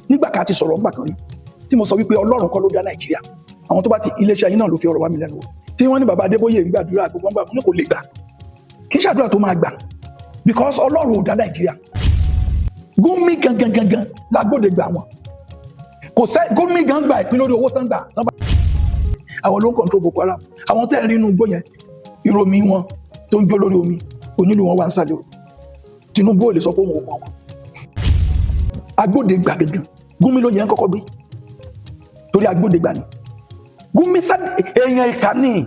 nígbà kan ti sọ̀rọ̀ ńgbà kan rí tí mo sọ wípé Ọlọ́run kọ́ ló dá Nàìjíríà, àwọn tó bá ti iléeṣẹ́ yín náà ló fi ọ̀rọ̀ wá mi lẹ́nu tí wọ́n ní bàbá Adébóyè ń gbàdúrà gbogbo ńgbà ní kò lè gbà, kì í ṣàdúrà tó máa gbà because Ọlọ́run ò dá Nàìjíríà. Gumi gangan lágbóde gbà wọn, kò sẹ́ Gumi gan gba ìpín lórí owó tán gbà, àwọn ló ń control Boko Haram, àwọn tẹ́ ẹ̀ rí inú igbó yẹn ìròmí wọn tó ń jó lórí omi onílù wọn wá ń sálẹ̀ o. Tinubu ò lè sọ pé òun ò mọ̀ wọn. Agbódegbà gangan Gumi ló yẹn kọ́kọ́ gbé torí agbódegbà ni Gumi èèyàn ìkà ni.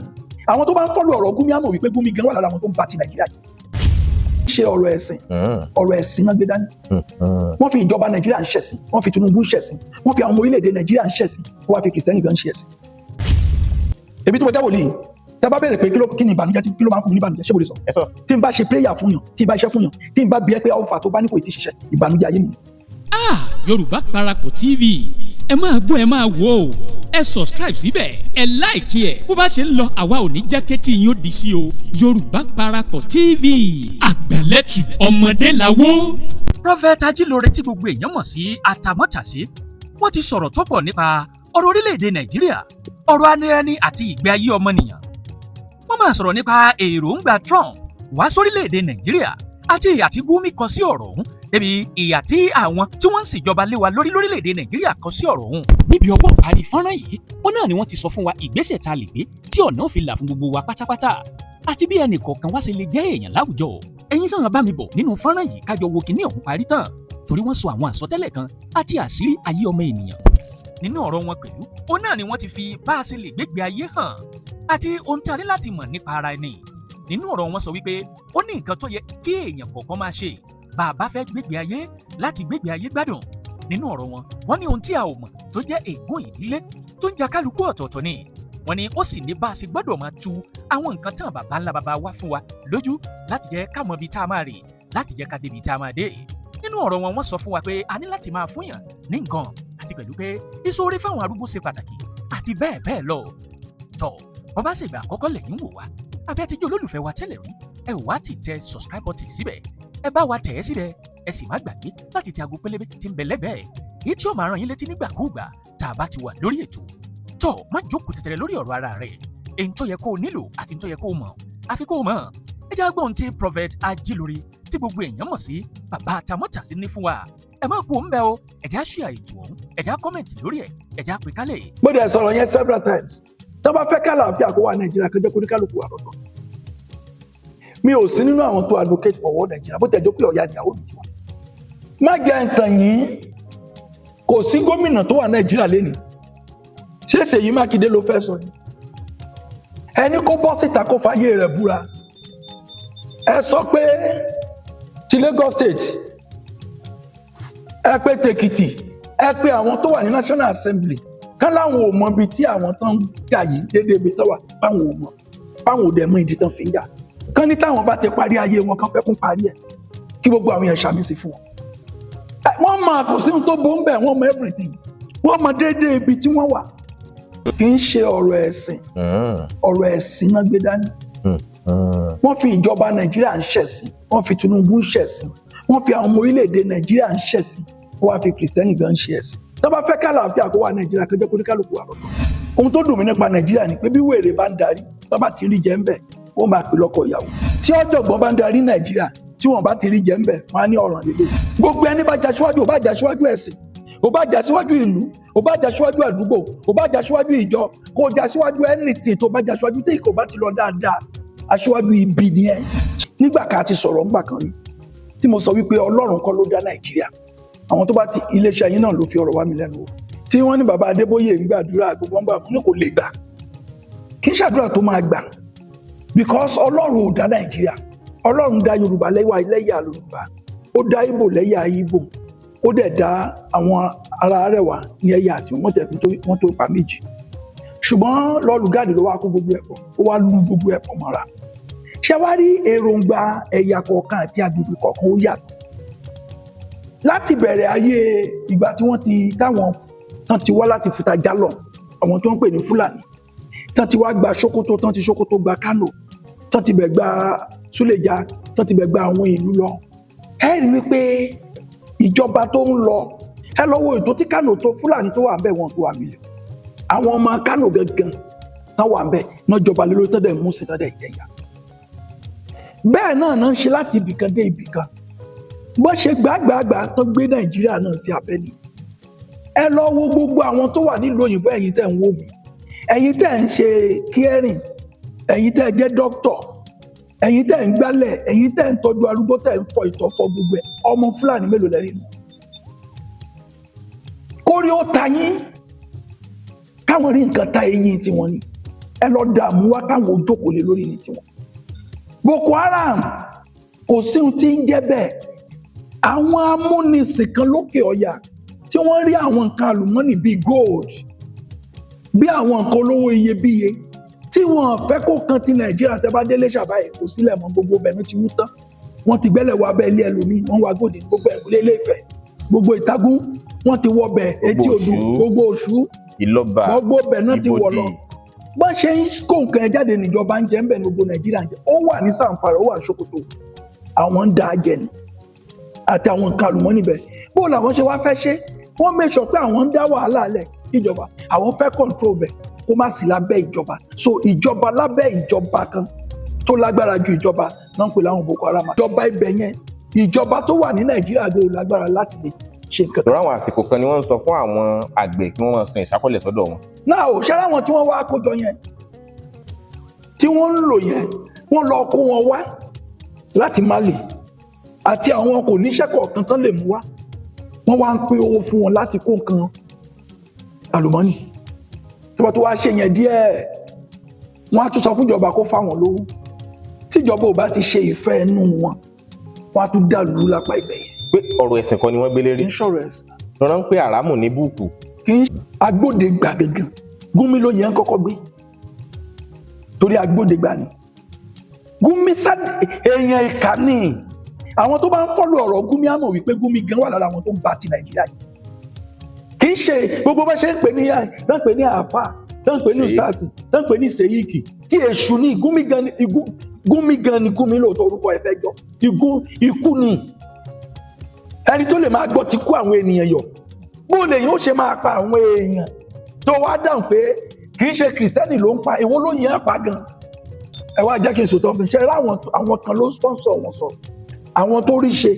Àwọn tó bá ń fọ́lù ọ̀rọ̀ Gumi á mọ̀ wípé Gumi gan wà lára àwọn tó ń bá ti Nàìjíríà jẹ́. Ṣe ọ̀rọ̀ ẹ̀sìn náà gbé dání. Wọ́n fi ìjọba Nàìjíríà ń ṣẹ̀sìn, wọ́n fi Tinubu ń ṣẹ̀sìn, wọ́n fi àwọn ọmọ orílẹ̀-èdè Nàìjíríà ń ṣẹ̀sìn, wọ́n wá fi Kìrìsìtẹ́nì gan ń ṣẹ̀sìn. Èmi tí mo jáwọ́ lè tá a bá bẹ̀rẹ̀ pé kí ni ìbànújẹ́ kí ló máa ń fún mi ní ìbànújẹ́ ṣé mo lè sọ. Tí n bá ṣe prayer fún yàn, tí n bá iṣẹ́ fún yàn, tí n bá bí ẹ pé ọ̀fà tó bá ní kò tí ì ṣiṣẹ́ ìbànújẹ́ ayé mi. Yorùbá Parapọ̀ TV ẹ máa gbọ́ ẹ máa wò ó ẹ subscribe síbẹ̀ ẹ láìkí ẹ̀ bó bá ṣe ń lọ àwa ò ní jẹ́ kétí yín ó di sí o. Yorùbá Parapọ̀ TV àgbàlẹ́tù ọmọdé làwọ̀. Prophet Ajilore tí gbogbo èèyàn mọ̀ sí Atamátàsé wọ́n ti sọ̀rọ̀ tó pọ̀ nípa ọ̀rọ̀ orílẹ̀-èdè Nàìjíríà, ọ̀rọ̀ anírẹ́ni àti ìgbé ayé ọmọnìyàn. Wọ́n máa sọ̀rọ̀ nípa èròǹgbà Trump wá sórílẹ̀-èdè Nàìjíríà àti ìhà tí Gumi kọ sí ọ̀rọ̀ ọ̀hún débi ìhà tí àwọn tí wọ́n ń ṣèjọba lé wa lórílẹ̀-èdè Nàìjíríà kọ sí ọ̀rọ̀ ọ̀hún. Níbi ọwọ́ parí fọ́nrán yìí wọ́n náà ni wọ́n ti sọ fún wa ìgbésẹ̀ tá a lè gbé tí ọ̀nà ò fi là fún gbogbo wa pátápátá àti bí ẹnì kọ̀ọ̀kan wá ṣe lè jẹ́ èèyàn láwùjọ. Ẹ̀yin sàn bá mi bọ̀ nínú fọ́nrán yìí kájọ wo kinní ọ̀hún parí tán torí wọ́n sọ àwọn àsọtẹ́lẹ̀ kan àti àṣírí ayé ọmọ ènìyàn. Nínú ọ̀rọ̀ wọn pẹ̀lú òun náà ni wọ́n ti fi bá a ṣe lè gbégbé ayé hàn àti ohun tí a ní láti mọ̀ nípa ara ẹni. Nínú ọ̀rọ̀ wọn sọ wípé ó ní nǹkan tó yẹ kí èèyàn kọ̀ọ̀kan máa ṣe bá a bá fẹ́ gbégbé ayé láti gbégbé ayé gbádùn. Nínú ọ̀rọ̀ wọn wọ́n ní ohun tí a ò mọ̀ tó jẹ́ ègún ìdílé tó ń ja kálukú ọ̀tọ̀ọ̀tọ̀ ni. Wọ́n ní ó sì ní bá a ṣe gbọ́dọ̀ máa tu àwọn nǹkan tán bàbá ńlá bàbá wa fún wa lójú láti jẹ́ ká mọ ibi tá a máa rè láti jẹ́ ká débi tá a máa dé. Nínú ọ̀rọ̀ wọn wọ́n sọ fún wa pé a ní láti máa fúnyàn ní nǹkan àti pẹ̀lú pé ìṣoore fáwọn arúgbó ṣe pàtàkì àti bẹ́ẹ̀ bẹ́ẹ̀ lọ. Tọ́ wọ́n bá ṣègbà àkọ́kọ́ lẹ́yìn wò wá àbí àtijọ́ olólùfẹ́ wa tẹ́lẹ̀ rí ẹ wá ti tẹ subscribe button síbẹ̀ ẹ bá wa tẹ̀ ẹ́ síbẹ̀ ẹ sì má gbàgbé láti tẹ aago pélébé tí ń bẹ lẹ́gbẹ̀ẹ́ èyí tí ó máa rán yín létí nígbàkúùgbà tá a bá ti wà lórí ètò. Tọ́ má jókòó tẹ̀tẹ̀rẹ̀ lórí ọ̀rọ̀ ara rẹ̀ èyí tó yẹ kó o nílò àti tó yẹ kó o mọ̀ àfi kó o mọ̀. Ẹ jẹ́ agbóhùn tí Prophet Ajilore tí gbogbo èèyàn mọ̀ sí bàbá Atamátàsé ní fún wa. Ẹ má kú òun bẹ́ o ẹ jẹ́ á share ètò ọ̀hún ẹ jẹ́ á comment lórí ẹ̀ ẹ jẹ́ á pè kálẹ̀. Mo dẹ̀ sọ̀rọ̀ yẹn several times tó bá fẹ́ kálàáfíà kó wà Nàìjíríà kẹjọ kó ní kálukú wà lọ́tọ̀. Mi ò sí nínú àwọn tó advocate for war Nàìjíríà bó tẹ̀ jọ pé ọ̀yá ìyàwó mi ti wà. Má jẹ́ ǹtàn yìí kò sí gómìnà tó wà Nàìjíríà lénìí ṣé Ṣèyí Mákindé ló fẹ́ sọ ni ẹni kó bọ́ síta kó fàyè rẹ̀ búra ẹ sọ pé ti Lagos State ẹ pé tèkìtì ẹ pé àwọn tó wà ní National Assembly kán láwọn ò mọ ibi tí àwọn tán ń jà yìí déédéé ibi tó wà báwọn ò mọ báwọn ò dẹ̀ mọ ìdí tán fi ń jà kán ní táwọn bá ti parí ayé wọn kán fẹ́ kún parí ẹ̀ kí gbogbo àwọn èèyàn ṣàmì sí fún wọn. Wọ́n mọ àkòsí tó bó ń bẹ̀ wọ́n mọ everything wọ́n mọ déédéé ibi tí wọ́n wà kì í ṣe ọ̀rọ̀ ẹ̀sìn náà gbé dání. Wọ́n fi ìjọba Nàìjíríà ń ṣẹ̀sìn wọ́n fi Tinubu ń ṣẹ̀sìn wọ́n fi àwọn ọmọ orílẹ̀-èdè Nàìjíríà ń ṣẹ̀sìn wọ́n wá fi Kìrìsìtẹ́nì gan ń ṣe ẹ̀sìn. Tó bá fẹ́ kálàáfíà kó wà Nàìjíríà kẹjọ kó ní kálukú wà lọ́tọ̀. Ohun tó dùn mí nípa Nàìjíríà ni pé bí wèrè bá ń darí tó bá ti rí jẹ ń bẹ̀ wọ́n máa pè lọ́kọ ìyàwó. Tí ọ̀jọ̀gbọ́n bá ń darí Nàìjíríà tí wọ́n bá ti rí jẹ ń bẹ̀ wọ́n á ní ọ̀ràn lélẹ̀. Gbogbo ẹni bá jà síwájú ò bá jà síwájú ẹ̀sìn ò bá jà síwájú ìlú ò bá jà síwájú àdúgbò ò bá jà síwájú ìjọ kò jà síwájú anything tó bá jà síwájú tí kò bá ti lọ dáadáa aṣíwájú ibi ni ẹ. Nígbà kan ti sọ̀rọ̀ ńgbà kan rí tí mo sọ wípé Ọlọ́run kọ́ ló dá Nàìjíríà, àwọn tó bá ti iléeṣẹ́ yín náà ló fi ọ̀rọ̀ wá mi lẹ́nu wò tí wọ́n ní bàbá Adébóyè ń gbàdúrà gbogbo ńgbà ní kò lè gbà, kì í ṣàdúrà tó máa gbà because Ọlọ́run ò dá Nàìjíríà. Ọlọ́run dá Yorùbá lẹ́yà Yorùbá, ó dá Ìgbò lẹ́yà Ìgbò, ó dẹ̀ dá àwọn ará Arẹwà ní ẹ̀yà àti wọ́n tó pa méjì. Ṣùgbọ́n lọ́lùgáàdì ló wá kó gbogbo ẹ̀pọ̀ ó wá lu gbogbo ẹ̀pọ̀ mọ́ra. Ṣé wá rí èròǹgbà ẹ̀yà kọ̀ọ̀kan àti agbègbè kọ̀ọ̀kan ó yàtọ̀. Láti bẹ̀rẹ̀ ayé ìgbà tí wọ́n ti wá láti Fúta Jálọ̀ àwọn tó ń pè ní Fúlàní tán ti wá gba Sókótó tán ti Sókótó gba Kánò tán ti bẹ̀ gba Súlèjà tán ti bẹ̀ gba àwọn ìlú lọ. Ẹ rí wípé ìjọba tó ń lọ ẹ lọ wo ètò tí Kánò tó Fúlàní tó wà ń bẹ̀ wọn tó wà mílíọ̀nù àwọn ọmọ Kánò gangan tán wà ń bẹ̀ náà jọba lé lórí tọ́dẹ̀ mú sí tọ́dẹ̀ ìjẹyà bẹ́ẹ̀ náà ń ṣe láti ibìkan dé ibìkan bó ṣe gbàgbàgbà tó gbé Nàìjíríà náà sí abẹ́lé ẹ lọ wo gbogbo àwọn tó wà nílùú òyìnbó ẹ̀yin tẹ́ ń wò mí ẹ̀yin tẹ́ ń ṣe caring ẹ̀yin tẹ́ jẹ́ doctor ẹ̀yin tẹ́ ń gbálẹ̀ ẹ̀yin tẹ́ ń tọ́jú arúgbó tẹ́ ń fọ ìtọ̀ fọ gbogbo ẹ̀ ọmọ Fúlàní mélòó lẹ́rìí nù kórí ó ta yín káwọn rí nǹkan ta eyín tiwọn ni ẹ lọ dààmú wá káwọn ojókòó lé lórí ní tiwọn Boko Haram kò sí ohun tí ń jẹ́ bẹ́ẹ̀ àwọn amúnisìn kan lókè ọ̀yà tí wọ́n rí àwọn nǹkan àlùmọ́nì bíi gold bí àwọn nǹkan olówó iyebíye tí wọ́n fẹ́ kó kan ti Nàìjíríà tẹ́ bá délé ṣàbáyé kò sílẹ̀ mọ́ gbogbo bẹ̀rù ti wú tán wọ́n ti gbẹ́lẹ̀ wọ abẹ́ ilé ẹlòmíì wọ́n wá gòdì gbogbo ẹ̀kúlé ilé Ifẹ̀ gbogbo Ìtàgùn wọ́n ti wọ bẹ̀ etí odò gbogbo Òṣù Ìlọ́ba gbogbo bẹ̀ náà ti wọ̀ lọ bá ṣe ń kó nǹkan ẹ jáde níjọba ń jẹ ń bẹ̀ ní gbogbo Nàìjíríà jẹ ó wà ní Sàǹfàrà ó wà ní Sókótó àwọn ń da jẹ ni àti àwọn nǹkan àlùmọ́nì bẹ̀ bó làwọn ṣe wá fẹ́ ṣe wọ́n make sure pé àwọn ń dá wàhálà lẹ̀ ìjọba àwọn fẹ́ control bẹ̀ kó má sí lábẹ́ ìjọba so ìjọba lábẹ́ ìjọba kan tó lágbára ju ìjọba náà ń pè láwọn Boko Haram ìjọba ibẹ̀ yẹn ìjọba tó wà ní Nàìjíríà gbé lágbára láti lè ṣe nǹkan. lọ́rọ̀ àwọn àsìkò kan ni wọ́n ń sọ fún àwọn àgbẹ̀ kí wọ́n máa sin ìṣákọ́lẹ̀ sọ́dọ̀ wọn. náà ò ṣe láwọn tí wọ́n wá kójọ yẹn tí wọ́n ń lò yẹn wọ́n lọ kó wọn wá láti Mali àti àwọn kò níṣẹ́ kọ̀ọ̀kan tán lè mú wá wọ́n wá ń pín owó fún wọn láti kó nǹkan àlùmọ́nì tó bá tó wá ṣe yẹn díẹ̀ wọ́n á tún sọ fún ìjọba kó fáwọn lówó tíjọba ò bá ti ṣe ìfẹ́ inú wọn wọ́n á tún dàlú lápá ibẹ̀ yẹn. pé ọ̀rọ̀ ẹ̀sìn kan ni wọ́n gbé lérí. kì í ṣọ̀rọ̀ ẹ̀sìn. lọ́nà ń pè àràmù ní búùkù. kì í agbódegbà gangan Gumi ló yẹn kọ́kọ́ gbé torí agbódegbà ni Gumi èèyàn ìkà ni àwọn tó bá ń fọ́lù ọ̀rọ̀ Gumi á mọ̀ wípé Gumi gan wà lára àwọn tó ń bá ti Nàìjíríà yìí kì í ṣe gbogbo bá ṣe ń pè ní àfà tó ń pè ní ustaasi tó ń pè ní seyiki tí èṣù ní Gumi gan ni Gumi lóòótọ́ orúkọ ẹ̀ fẹ́ jọ ikú ni ẹni tó lè máa gbọ́ ti kú àwọn ènìyàn yọ bó lè yóò ṣe máa pa àwọn èèyàn tó wá dáhùn pé kì í ṣe kìrìsìtẹ́nì ló ń pa èwo ló yẹn apá gan ẹ wá jẹ́ kí n sòtọ́ fún ṣe àwọn kan ló sponsor wọn sọ àwọn tó rí ṣe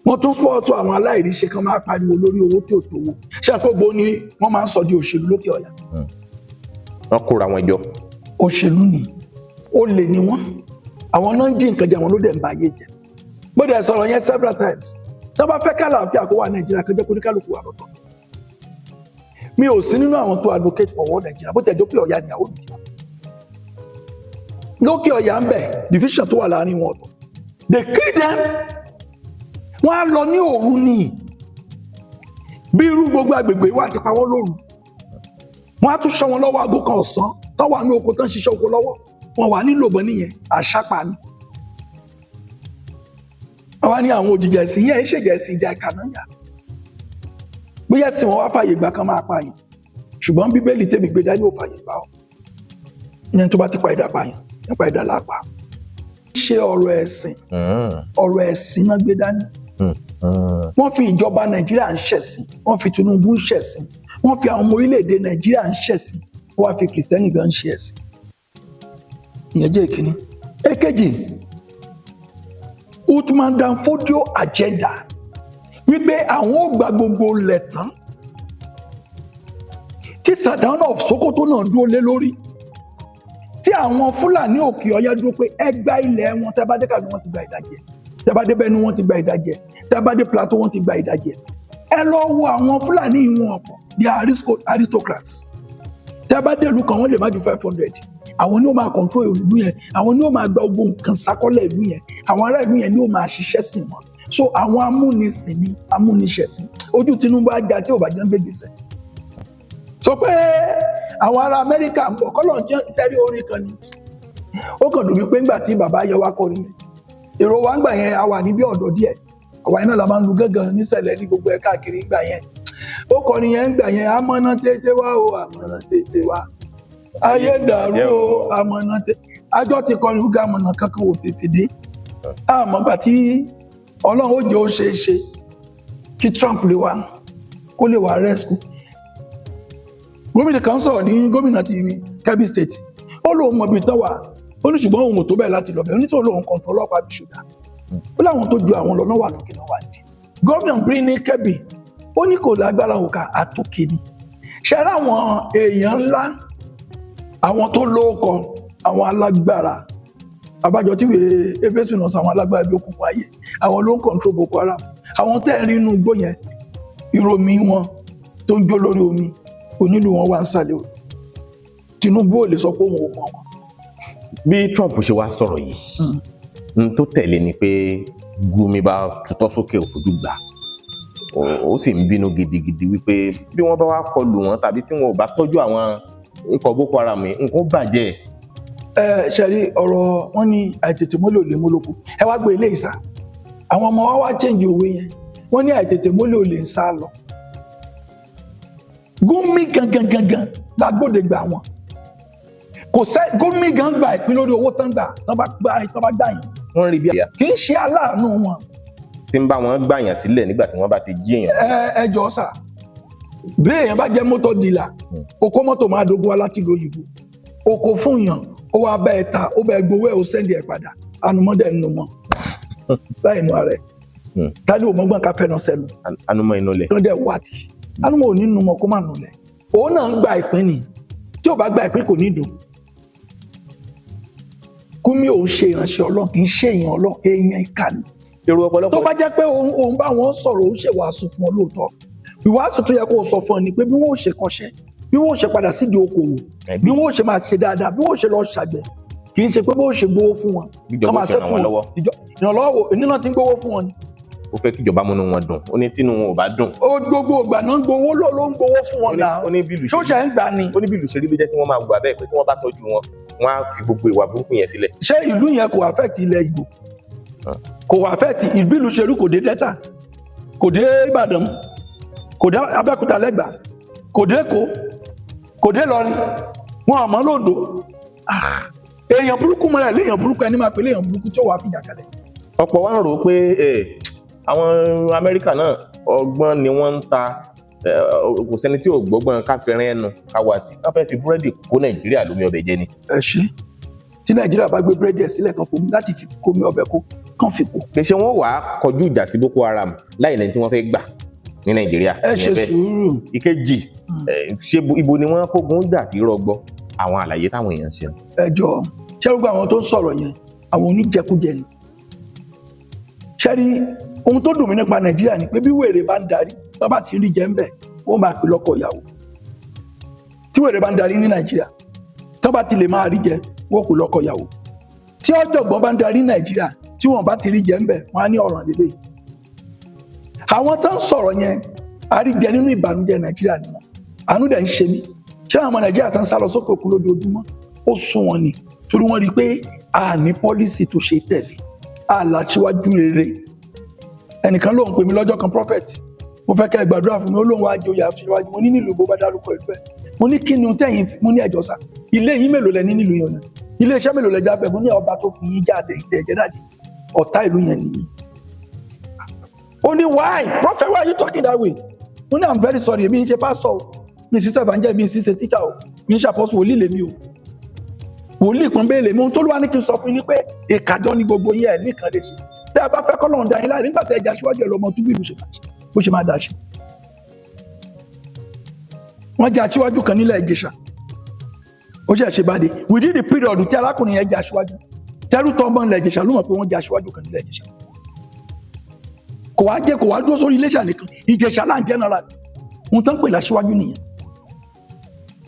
wọ́n tún sponsor àwọn aláìríṣe kan máa pariwo lórí owó tí ò tó wó ṣé àpògbó ni wọ́n máa ń sọ di òṣèlú lókè ọ̀yà. wọ́n kóra wọn jọ. òṣèlú ni ó lè ní wọn àwọn náà ń jí nǹkan jẹ àwọn ló dẹ̀ ń ba ayé jẹ bó dẹ̀ sọ̀rọ̀ yẹn several times tó bá fẹ́ kálàáfíà kó wà Nàìjíríà kó jẹ́ kó ní kálukú wà lọ́tọ̀ mi ò sí nínú àwọn tó advocate for war Nàìjíríà bó tẹ̀ jókè ọ̀yà níyàwó mi jẹ́ lókè ọ̀yà ń bẹ̀ division tó wà láàrin wọn ọ̀tọ̀ they kill them wọ́n á lọ ní òru ni bí irú gbogbo agbègbè wà ti pa wọ́n lóru wọ́n á tún ṣọ́ wọn lọ́wọ́ aago kan ọ̀sán tó wà ní oko tó ń ṣiṣẹ́ oko lọ́wọ́ wọn wà nílò bọ́ nìyẹn àṣàpá ni wọ́n ní àwọn òjìjà ẹ̀sìn yẹn ń ṣèjà ẹ̀sìn ìjà ìkànnìyà bóyá ẹ̀sìn wọn wá fàyè gbà kan máa pààyàn ṣùgbọ́n Bíbélì tèmi gbé dání ò fàyè gbà ọ́ ìyẹn tó bá ti pa ìdá pààyàn nípa ìdá lápá ṣe ọ̀rọ̀ ẹ̀sìn náà gbé dání wọ́n fi ìjọba Nàìjíríà ń ṣẹ̀sìn wọ́n fi Tinubu ń ṣẹ̀sìn wọ́n fi àwọn ọmọ orílẹ̀-èdè Nàìjíríà ń ṣẹ̀sìn wọ́n á fi kìrìsìtẹ́nì gan ń ṣe ẹ̀sìn ìyẹn jẹ́ ìkíní. èkejì Uthman Dan Fodio agenda wípé àwọn ò gba gbogbo ilẹ̀ tán tí Sardauna of Sokoto náà dúró lé lórí tí àwọn Fúlàní Òkè Ọya dúró pé ẹ gba ilẹ̀ wọn tẹ́ bá dé Kánò wọn ti gba ìdajì tẹ́ bá dé Benue wọn ti gba ìdajì tẹ́ bá dé Plateau wọn ti gba ìdajì ẹ lọ wo àwọn Fúlàní ìwọ̀n ọ̀pọ̀ they are aristocrats tẹ́ bá dé ìlú kan wọ́n lè má ju 500 àwọn ni ó máa control ìlú yẹn àwọn ni ó máa gba gbogbo nǹkan sákọ́lẹ̀ ìlú yẹn àwọn ará ìlú yẹn ni ó máa ṣiṣẹ́ sìn wọn so àwọn amúnisìn ni amúniṣẹ̀sìn ojú Tinubu ajá tí ò bá jẹ́ ń gbégbèsè sọ pé àwọn ará Amẹ́ríkà ń bọ̀ kọ́lọ̀ jẹ́ tẹ́rí orin kan ni ó kàn dùn mí pé ńgbà tí bàbá yẹ wá kọrin yẹn èrò wa ń gbà yẹn a wà níbi ọ̀dọ̀ díẹ̀ àwa iná la máa ń lu gángan nísẹ̀lẹ̀ ní gbogbo ẹ̀ káàkiri gbà yẹn ó kọrin yẹn ń gbà yẹn amọ̀nà tètè wá o amọ̀nà tètè wá ayé dàrú o amọ̀nà tètè àjọ ti kọrin fúgà amọ̀nà kankan ò tètè dé àmọ́ gbà tí Ọlọ́run ó jẹ́ ó ṣe é ṣe kí Trump lè wá kó lè wà rescue. Gómìnà kan sọ̀rọ̀ ní gómìnà ti Kebbi State ó lóun mọ̀ bí tán wà ó ní ṣùgbọ́n òun ò tó bẹ́ẹ̀ láti lọ bẹ́ẹ̀ onítọ̀ lóun control ọlọ́pàá bí ṣùgbọ́n ó láwọn tó ju àwọn lọ náà wà lókè náà wà ní. Gómìnà bí ní Kebbi ó ní kò lágbára òkà àtòkè ni ṣẹ́ra àwọn èèyàn ńlá àwọn tó lóókọ àwọn alágbára abájọ tí efésù náà sọ àwọn alágbára bí òkùnkùn ayé àwọn ló ń control Boko Haram àwọn tẹ́ ẹ̀ rí inú igbó yẹn ìròmí wọn tó ń jó lórí omi onílù wọn wá ń sàlẹ̀ o Tinubu ò lè sọ pé òun ò mọ̀ wọn. bí Trump ṣe wá sọ̀rọ̀ yìí n tó tẹ̀lé ni pé Gumi bá tutọ́ sókè òfojú gbà ó sì ń bínú gidigidi wípé bí wọ́n bá wá kọlù wọn tàbí tí wọn ò bá tọ́jú àwọn ikọ̀ Boko Haram nǹkan bàjẹ́. ṣẹ́rí ọ̀rọ̀ wọn ní àìtètè mọ́lẹ̀ ò lè mú lóko ẹ wá gbé ilé ìsà àwọn ọmọ wa wá change òwe yẹn wọ́n ní àìtètè mọ́lẹ̀ ò lè ń sá lọ. Gumi gangan lágbóde gbà wọn kò sẹ́ Gumi gan gba ìpín lórí owó tán gbà tán bá gbà yín. wọ́n rí bí àyà. kì í ṣe aláàánú wọn. tí ń bá wọn gbàyàn sílẹ̀ nígbà tí wọ́n bá ti jí èèyàn. ẹ jọ sà bí èèyàn bá jẹ́ mọ́tò dìlà oko mọ́tò máa dogun wa láti lóyìnbó oko fún yàn ó wá bá ẹ ta ó bá ẹ gbowó ẹ ó sẹ́ndì ẹ padà ànumọ́dẹ̀ nínú mọ́ láì nù ààrẹ tani òmọ́gbọ́n ká fẹ́ràn sẹ́nu. anumọ inú lẹ̀. tó dẹ̀ wádìí anumọ ò ní nu mọ́ kó má nù lẹ̀ òun náà ń gba ìpín ni tí ò bá gba ìpín kò ní dùn. Gumi ò ń ṣe ìránṣẹ́ Ọlọ́run kì í ṣe èèyàn Ọlọ́run èèyàn ìkà ni. èrò ọ̀pọ̀lọpọ̀. tó bá jẹ́ pé òun bá wọn sọ̀rọ̀ òun ṣe wàásù fún ọ lóòótọ́ ìwàásù tó yẹ kó o sọ fún ọ ni pé bí wọ́n ò ṣe kọ́ṣẹ́ bí wọ́n ò ṣe padà sídìí okòwò bí wọ́n ò ṣe máa ṣe dáadáa bí wọ́n ò ṣe lọ ṣàgbẹ̀ kì í ṣe pé bí wọ́n ò ṣe gbowó fún wọn. ìjọba ò ràn wọ́n lọ́wọ́. ìrànlọ́wọ́ nínú ti ń gbowó fún wọn ni. ó fẹ́ kí ìjọba múnú wọn dùn ó ní tínú wọn ò bá dùn. ó gbogbo ìgbà náà ń gbowó ló ń gbowó fún wọn náà ṣó ṣe ń gbà ni. ó ní bí ìlú ṣe rí ló jẹ́ kí wọ́n máa gbà bẹ́ẹ̀ pé tí wọ́n bá tọ́jú wọn wọ́n á fi gbogbo ìwà burúkú yẹn sílẹ̀. ṣé ìlú yẹn kò affect ilẹ̀ Ìgbò kò affect ìbílù ṣerú kò dé Delta kò dé Ìbàdàn kò dé Abẹ́òkúta lẹ́gbàá kò dé Èkó kò dé Ìlọrin wọn àmọ́ lóńdó èèyàn burúkú mọ́ra léèyàn burúkú ẹni máa pè léèyàn burúkú tí ó wàá fìjà kalẹ̀. ọ̀pọ̀ wa ń rò ó pé àwọn Amẹ́ríkà náà ọgbọ́n ni wọ́n ń ta kò sẹ́ni tí ò gbọ́gbọ́n káfíńrin ẹnu káwàtì wọ́n fẹ́ fi búrẹ́dì kó Nàìjíríà lómi ọbẹ̀ jẹ ni. ẹ ṣe tí Nàìjíríà bá gbé búrẹ́dì ẹ̀ sílẹ̀ kan fún mi láti fi kómi ọbẹ̀ kó kàn fi kó. pé ṣé wọ́n wàá kọjú ìjà sí Boko Haram láì lẹ́ni tí wọ́n fẹ́ gbà ní Nàìjíríà. ẹ ṣe sùúrù. ìkejì ṣé ibo ni wọ́n kógun jà tí rọgbọ àwọn àlàyé táwọn èèyàn ṣe. ẹ jọ ṣẹ́rùgbọ́ àwọn tó ń sọ̀rọ̀ yẹn àwọn oníjẹkújẹ ni. ṣẹ́rí ohun tó dùn mí nípa Nàìjíríà ni pé bí wèrè bá ń darí tó bá ti rí jẹ ń bẹ̀ wọ́n máa pè lọ́kọ ìyàwó. tí wèrè bá ń darí ní Nàìjíríà tó bá ti lè máa rí jẹ wọ́n pè lọ́kọ ìyàwó. tí ọ̀jọ̀gbọ́n bá ń darí Nàìjíríà tí wọ́n bá ti rí jẹ ń bẹ̀ wọ́n á ní ọ̀ràn lélẹ̀. àwọn tó ń sọ̀rọ̀ yẹn àríjẹ nínú ìbànújẹ́ Nàìjíríà ni wọn àánú dẹ̀ ń ṣe mí ṣé àwọn ọmọ Nàìjíríà tó ń sá lọ sókè òkun lójoojúmọ́ ó sún wọn ni torí wọ́n rí i pé a ní pọ́lísì tó ṣe tẹ̀lé a láṣíwájú rere. ẹnìkan ló ń pè mí lọ́jọ́ kan prophet mo fẹ́ kẹ́ ẹ gbàdúrà fún mi ó lóun wá jẹ oyè àṣíwájú mo ní nílùú bó bá dárúkọ ìlú ẹ̀ mo ní kí ni tẹ̀yìn mo ní ẹ̀jọ̀ sá ilé yín mélòó lẹ ní nílùú yẹn ilé iṣẹ́ mélòó lẹ jábẹ̀ mo ní ọba tó fi yín jáde ìtẹ̀ ẹ̀jẹ̀ dáàdì ọ̀tá ìlú yẹn nìyí. ó ní why prophet why are you talking that way mo ní I'm very sorry èmi ń ṣe pastor mi sì ṣe evangel mi sì ṣe teacher o mi ń ṣe apostle wòlíì lèmi o wòlíì kan bẹ́ẹ̀ lèmi ohun tó ló wá ní kí n sọ fún yín pé ìkàjọ ni gbogbo yín ẹ̀ nìkan lè ṣe tẹ́ ẹ bá fẹ́ kọ́ lọ́run dá yín láì nígbà tẹ́ ẹ jà síwájú ẹ lọ́mọ túbú ìlú bó ṣe máa dà ṣe. wọ́n jà síwájú kan nílẹ̀ Ìjẹ̀ṣà ó ṣe àṣebáde within the period tí arákùnrin yẹn jà síwájú tẹ́rù tọ́ ọmọ ilẹ̀ Ìjẹ̀ṣà ló mọ̀ pé wọ́n jà síwájú kan nílẹ̀ Ìjẹ̀ṣà. kò wá dúró sórí Iléṣà nìkan Ìjẹ̀ṣà là ń general ohun tó ń pè láṣíwájú nìyẹn.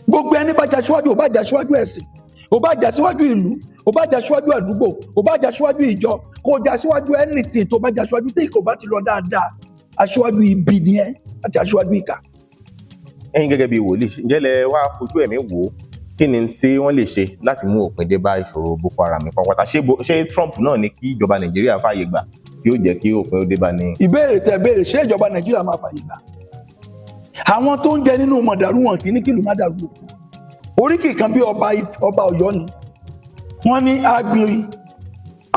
gbogbo ẹni bá jà síwájú ò bá jà síwájú ẹ̀sìn ò bá jà síwájú ìlú ò bá jà síwájú àdúgbò ò bá jà síwájú ìjọ kò jà síwájú anything tó bá jà síwájú tí kò bá ti lọ dáadáa aṣíwájú ibi ni ẹ àti aṣíwájú ìkà. ẹ̀yin gẹ́gẹ́ bíi wòlíì ǹjẹ́ lẹ wá fojú ẹ̀mí wò ó kí ni tí wọ́n lè ṣe láti mú òpin dé bá ìṣòro Boko Haram pápátá ṣé Trump náà ní kí ìjọba Nàìjíríà fààyè gbà tí ó jẹ́ kí òpin ó dé bá ní. ìbéèrè tẹ́ béèrè ṣé ìjọba Nàìjíríà máa fààyè gbà àwọn tó ń jẹ nínú mọ̀dàrú wọn kì í ní kìlú má dàrú oríkì kan bí ọba Ọ̀yọ́ ni wọ́n ní agbin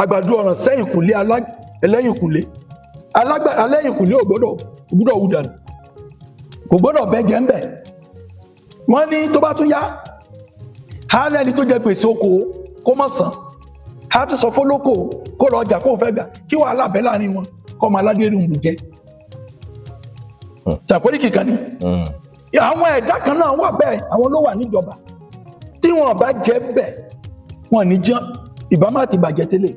àgbàdo ọ̀ràn sẹ́yìn kùlé ẹlẹ́yìn kùlé alẹ́yìn kùlé ò gbọ́dọ̀ wù dànù kò gbọ́dọ̀ bẹ́jẹ̀ ń bẹ̀. Wọ́n ní tó bá tún yá á lẹ́ni tó jẹ gbèsè oko kó mọ̀ san, á tún sọ fólókò kó lọ ọjà kó fẹ́ gbà kí wàhálà bẹ́ láàrin wọn kọ́ ọmọ aládé rí òun jẹ. ṣàpórí kìkan ni àwọn ẹ̀dá kan náà wà bẹ́ẹ̀, àwọn ló wà níjọba tí wọn bá jẹ́ bẹ́ẹ̀ wọn ní jẹun ìbámu àti ìbàjẹ́ tẹ́lẹ̀.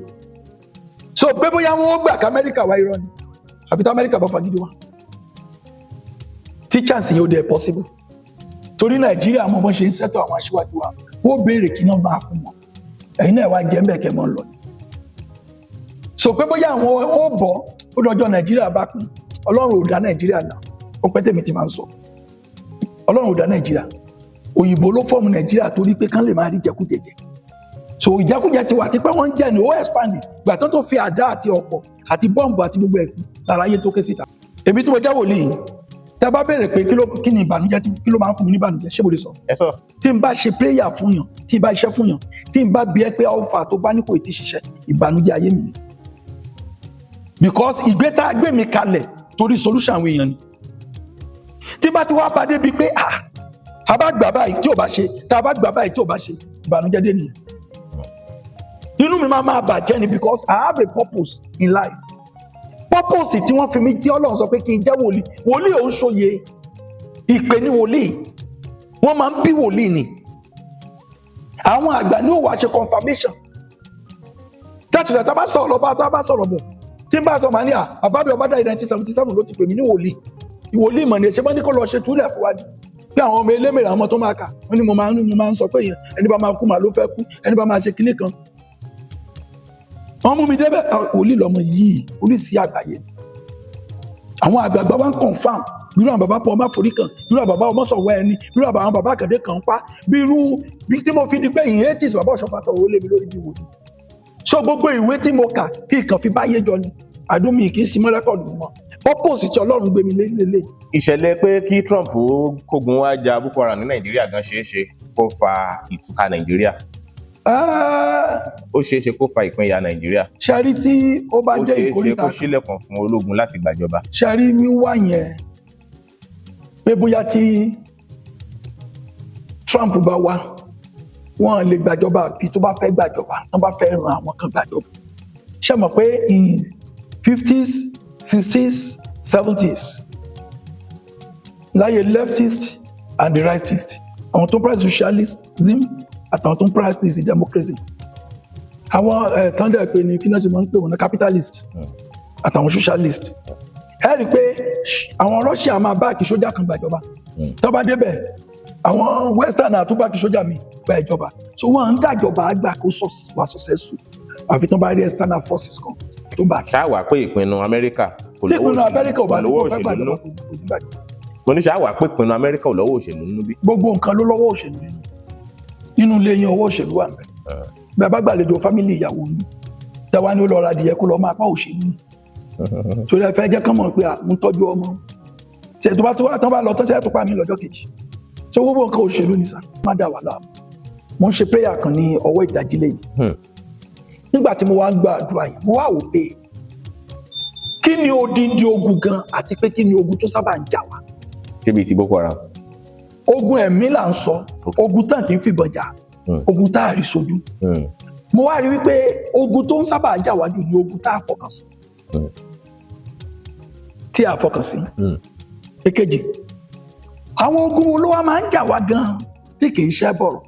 So pé bóyá wọn ó gbà ká Amẹ́ríkà wá irọ́ ni àfi tí Amẹ́ríkà bá fagídí wá tí chance yóò dé possible. Torí Nàìjíríà mọ̀ bọ́n ṣe ń sẹ́tọ̀ àwọn aṣíwájú wa wọ́n béèrè kí náà máa fún wọn, ẹ̀yin náà wá jẹ́ ń bẹ̀ kẹ́ mọ́ lọ. So pé bóyá àwọn ó bọ̀ ó lọ́jọ́ Nàìjíríà bá kún, Ọlọ́run ò dá Nàìjíríà náà, ó pẹ́ tèmi ti máa ń sọ Ọlọ́run ò dá Nàìjíríà, òyìnbó ló fọ́ọ̀mù Nàìjíríà torí pé kán lè máa rí jẹkújẹjẹ. So ìjẹkújẹ ti wà tí pé wọ́n ń jẹ ní ó expand gbà tó fi àdá àti ọ̀pọ̀ àti bọ́ǹbù àti gbogbo ẹ̀sìn lára ayé tó ké síta. Èmi tí mo jẹ́ wòlíì tẹ́ bá béèrè pé kí ni ìbànújẹ́, kí ló máa ń fún mi ní ìbànújẹ́, ṣé mo lè sọ? ẹ sọ. Tí n bá ṣe prayer fún yàn, tí n bá iṣẹ́ fún yàn, tí n bá bí ẹ pé alpha tó bá ní kò tí ṣiṣẹ́, ìbànújẹ́ ayé mi ni. Because ìgbé tá a gbé mi kalẹ̀ torí solution àwọn èèyàn ni. Tí bá ti wá bá débi pé a bá gbà báyìí tí ò bá ṣe, tá a bá gbà báyìí tí ò bá ṣe, ìbànújẹ́ dé nìyẹn. Inú mi máa bàjẹ́ ni because I have a purpose in life. Purpose tí wọ́n fi mí tí Ọlọ́run sọ pé kí n jẹ́ wòlíì. Wòlíì ò ń ṣòye, ìpè ní wòlíì. Wọ́n máa ń bí wòlíì ni. Àwọn àgbà ní òwò àṣẹ confirmation. Tẹ́tùtẹ̀ tá a bá sọ̀rọ̀ lọ tá a bá sọ̀rọ̀ bọ̀. Tí n bá sọ màá ní àbábí ọbádà 1977 ló ti pè mí ní wòlíì. Ìwòlíì mọ̀ ní ẹ̀ṣẹ́ bá ní kó lọ ṣe túlẹ̀ fún wa ní. Bí àwọn ọmọ elémèrè àwọn tó máa kà, wọ́n ní mo máa ń sọ pé ẹni bá máa kú màá ló fẹ́ kú, ẹni bá máa ṣe kinní kan. Wọ́n mú mi débẹ̀ wòlíì lọ́mọ yìí, oríṣi àgbáyé. Àwọn àgbààgbà wa ń confam irú àwọn bàbá pọ̀ ọmọ àforí kan, irú àwọn bàbá ọmọ sọ̀wọ́ ẹni, irú àwọn bàbá àkàndé kan pa bí tí mo fi di pé ìyẹn 80s bàbá ọ̀ṣọ́fà tọ̀wọ́ lé mi lórí bí wòlíì. So gbogbo ìwé tí mo kà kí ìkàn fi báyé jọ ni àdúmí kì í sí mọ́ rẹ́kọ̀dù mọ́ purpose tí Ọlọ́run gbé mi lélẹ̀. Ìṣẹ̀lẹ̀ pé kí Trump kógun wá ja Boko Haram ní Nàìjíríà gan ṣeéṣe kó fa ìtúká Nàìjíríà. Ó ṣeéṣe kó fa ìpínyà Nàìjíríà. Ṣàrí tí ó bá jẹ́ ìkórìtà kan ó ṣeéṣe kó ṣílẹ̀kùn fún ológun láti gbàjọba. Ṣàrí wíwá yẹn pé bóyá tí Trump bá wá wọn lè gbàjọba àfi tó bá fẹ́ gbàjọba tó bá fẹ́ ran àwọn kan gbàjọba. Ṣé mọ̀ pé in 50s 60s 70s láyé leftist and the rightist àwọn tó practice socialism àtàwọn tó practice democracy àwọn tọ́ndẹ̀ pé ní kí náà ṣe máa ń pè wọ́n ní capitalist àtàwọn socialist ẹ rí i pé àwọn Russia máa báàkì sójà kan gbàjọba tó bá débẹ̀ àwọn western àtúbáàkì sójà mi gba ìjọba so wọ́n ń dàjọba àgbà kó wà successful àfi tó bá rí external forces kan tó bá. ṣáà pé ìpinnu Amẹ́ríkà kò lọ́wọ́ òṣèlú nínú. mo ní ṣáà pé ìpinnu Amẹ́ríkà ò lọ́wọ́ òṣèlú nínú bí. gbogbo nǹkan ló lọ́wọ́ òṣèlú nínú ilé yẹn ọwọ́ òṣèlú wà mẹ́. bí a bá gbàlejò fámìlì ìyàwó yìí tẹ́wá ní ó lọ ra adìyẹ kó lọ máa pa òṣèlú. torí ẹ fẹ́ jẹ́ kán mọ̀ pé mo ń tọ́jú ọmọ tí ẹ tó bá lọ tán tí ẹ tó pa mí lọ́jọ́ kejì. ṣé gbogbo nǹkan òṣèlú ni sá má dà wà láàmú. mo ń ṣe prayer kan ní ọwọ́ ìdájí lẹ́yìn. nígbà tí mo wá ń gba àdúrà yìí mo wá wò pé kí ni odindi ogun gan àti pé kí ni ogun tó sábà ń jà wá. kébi ti Boko Haram. ogun ẹ̀mí là ń sọ ogun tán kì í fìbọn jà ogun tá a rí sojú. mo wá rí wípé ogun tó ń sábà jà wá jù ni ogun tá a fọkàn sí. tí a fọkàn sí. èkejì àwọn ogun wo ló wá máa ń jà wá gan tí kì í ṣe bọ̀rọ̀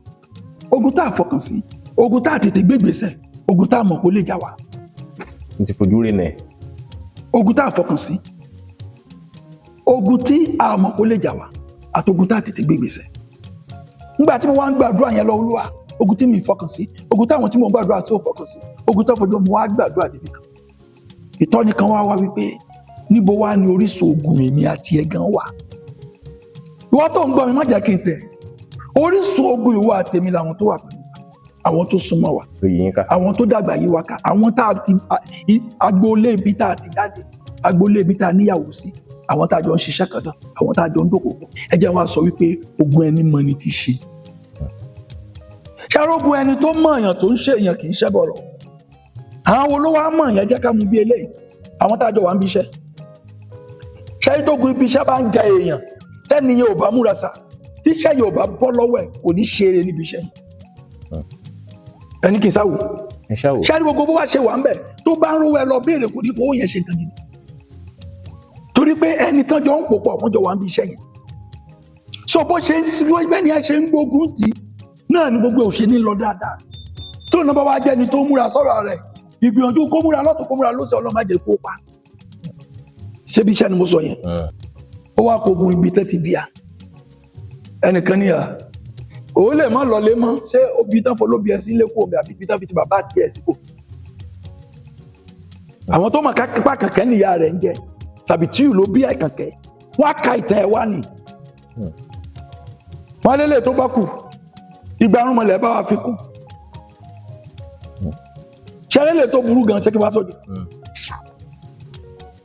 ogun tá a fọkàn sí ogun tá a tètè gbégbèsè ogun tá a mọ̀ kó lè jà wá. n ti fojú rí nẹ. ogun tá a fọkàn sí ogun tí a mọ̀ kó lè jà wá àti ogun tá a tètè gbégbèsè. nígbà tí mo wá ń gbàdúrà yẹn lọ Olúwa ogun tí mi fọkàn sí ogun táwọn tí mo gbàdúrà tí ó fọkàn sí ogun tó fojú mo wá gbàdúrà débi kan. ìtọ́ni kan wá wípé níbo wá ní orísun ogun èmi àti ẹ̀ gan wà. ìwọ tó ń gbọ́ mi má jẹ́ kí n tẹ̀ orísun ogun ìwọ àti èmi làwọn tó wà pẹ̀lú àwọn tó súnmọ́ wa àwọn tó dàgbà yí wa ká àwọn tá a ti agboolé ibi tá a ti jáde agboolé ibi tá a níyàwó sí àwọn tá a jọ ń ṣiṣẹ́ kan náà àwọn tá a jọ ń dókòwò ẹ jẹ́ wá sọ wípé ogun ẹni mọ ni ti ṣe. ṣàrógun ẹni tó mọ̀ èèyàn tó ń ṣe èèyàn kì í ṣẹ́ bọ̀rọ̀ àwọn wo ló wá mọ̀ èèyàn jẹ́ ká mú bí eléyìí àwọn tá a jọ wà ń bí iṣẹ́ ṣẹ́yìn tó gun ibi iṣẹ́ bá ń ja èèyàn tẹ́niyẹn ò bá múra sá tíṣẹ́ yóò bá bọ́ lọ́wọ́ ẹ̀ kò ní ṣeré níbi iṣẹ́ yìí ẹni kì í sáwò ṣáà ní gbogbo bó wá ṣe wà ń bẹ̀ tó bá ń rówó ẹ lọ béèrè kò ní fowó yẹn ṣe nǹkan gidi torí pé ẹni tán jọ ń pò pọ̀ wọ́n jọ wà ń bí iṣẹ́ yẹn so bó ṣe bẹ́ẹ̀ ni ẹ ṣe ń gbógun tì náà ni gbogbo òṣèlú lọ dáadáa tó náà bá wá jẹ́ ni tó múra sọ́rọ̀ rẹ̀ ìgbìyànjú kó múra lọ́tún kó múra lọ́sẹ̀ ọlọ́mọdé kó pa ṣé bí iṣẹ́ ni mo sọ yẹn ó wá kó ogun ibi tẹ́ ti bíà ẹnìkan níyà ó lè má lọlé mọ́ ṣé obì tán folóbi ẹ sí ilé kó omi àbí ibi tán fi ti bàbá àti ẹ̀ sí kò àwọn tó mọ̀ kápá kànkẹ́ níyà rẹ̀ ń jẹ sàbìtìyù ló bí àìkànkẹ́ wọ́n á ka ìtàn ẹ̀ wá nì wọ́n lélẹ̀ tó bá kù ìgbà arúnmọlẹ̀ bá wa fi kú ṣẹlẹ̀ tó burú gan ṣé kí n bá sọ̀dọ̀